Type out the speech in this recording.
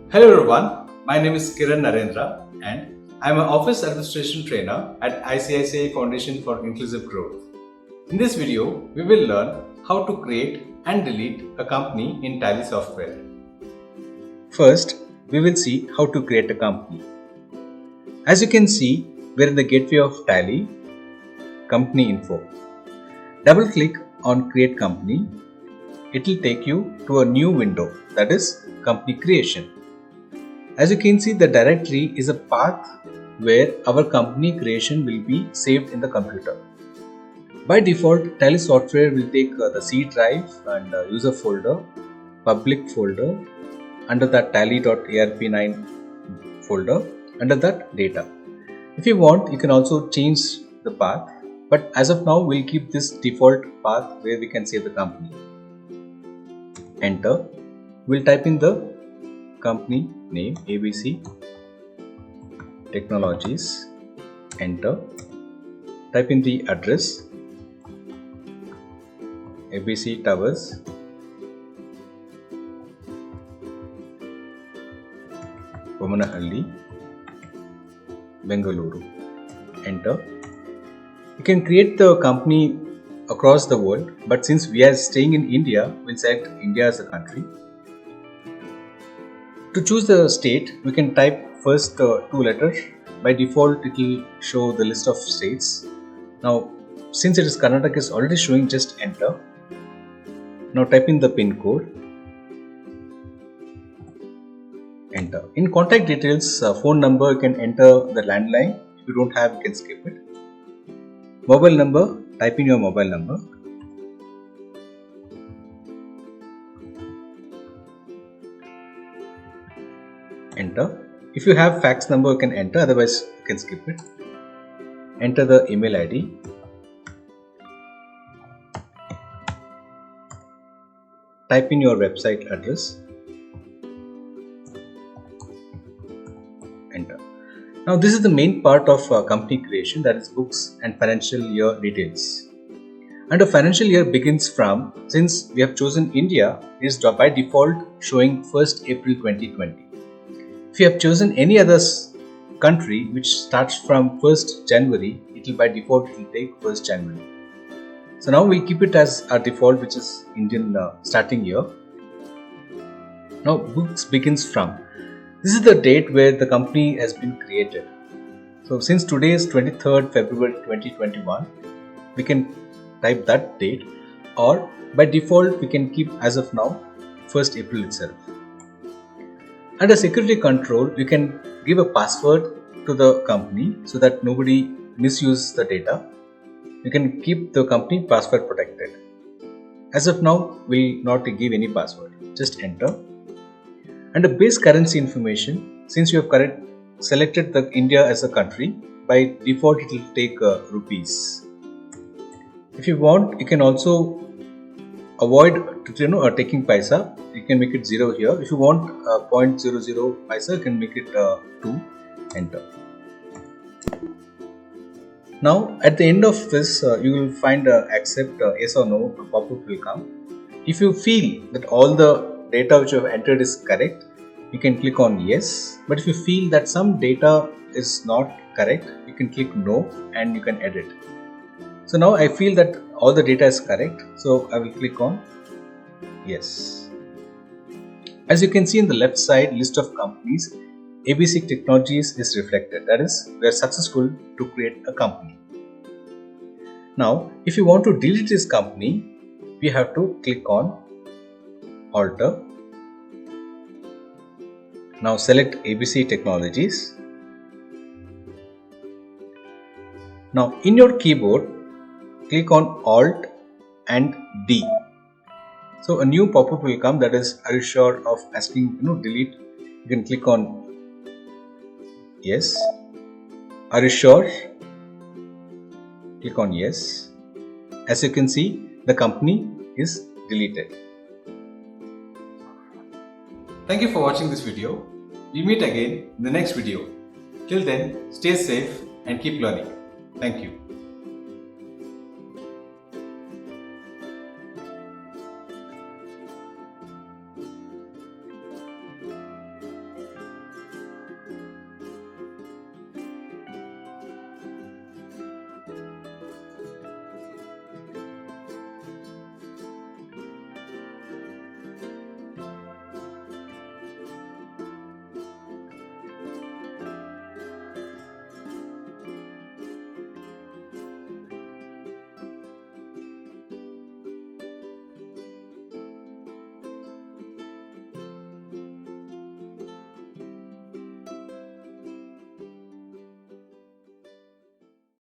Hello everyone, my name is Kiran Narendra and I am an Office Administration Trainer at ICICI Foundation for Inclusive Growth. In this video, we will learn how to create and delete a company in Tally software. First, we will see how to create a company. As you can see, we are in the gateway of Tally, Company Info. Double click on Create Company. It will take you to a new window, that is Company Creation. As you can see, the directory is a path where our company creation will be saved in the computer. By default, Tally software will take the C drive and user folder, public folder, under that tally.arp9 folder, under that data. If you want, you can also change the path, but as of now, we'll keep this default path where we can save the company. Enter. We'll type in the company name ABC Technologies. Enter. Type in the address ABC Towers, Bomanahalli, Bengaluru. Enter. You can create the company across the world, but since we are staying in India, we'll select India as a country. To choose the state, we can type first two letters. By default, it will show the list of states. Now, since it is Karnataka is already showing, just enter. Now type in the pin code. Enter. In contact details, phone number, you can enter the landline. If you don't have, you can skip it. Mobile number, type in your mobile number. Enter. If you have fax number, you can enter, otherwise you can skip it. Enter the email ID. Type in your website address. Enter. Now this is the main part of company creation, that is books and financial year details. And the financial year begins from, since we have chosen India, it is by default showing 1st April 2020. If you have chosen any other country which starts from 1st January, it will by default it will take 1st January. So now we'll keep it as our default, which is Indian starting year. Now books begins from. This is the date where the company has been created. So since today is 23rd February 2021, we can type that date, or by default we can keep as of now 1st April itself. Under security control, you can give a password to the company so that nobody misuses the data. You can keep the company password protected. As of now, we will not give any password. Just enter. Under base currency information, since you have selected the India as a country, by default it will take rupees. If you want, you can also avoid taking paisa. You can make it 0 here. If you want 0.00 paisa, you can make it 2. Enter. Now at the end of this, you will find accept yes or no pop-up will come. If you feel that all the data which you have entered is correct, you can click on yes. But if you feel that some data is not correct, you can click no and you can edit. So now I feel that all the data is correct, so I will click on yes. As you can see in the left side list of companies, ABC Technologies is reflected. That is, we are successful to create a company. Now, if you want to delete this company, we have to click on Alter. Now select ABC Technologies. Now in your keyboard, click on Alt and D. So a new pop-up will come, that is, are you sure of asking delete? You can click on yes. Are you sure? Click on yes. As you can see, the company is deleted. Thank you for watching this video. We meet again in the next video. Till then, stay safe and keep learning. Thank you.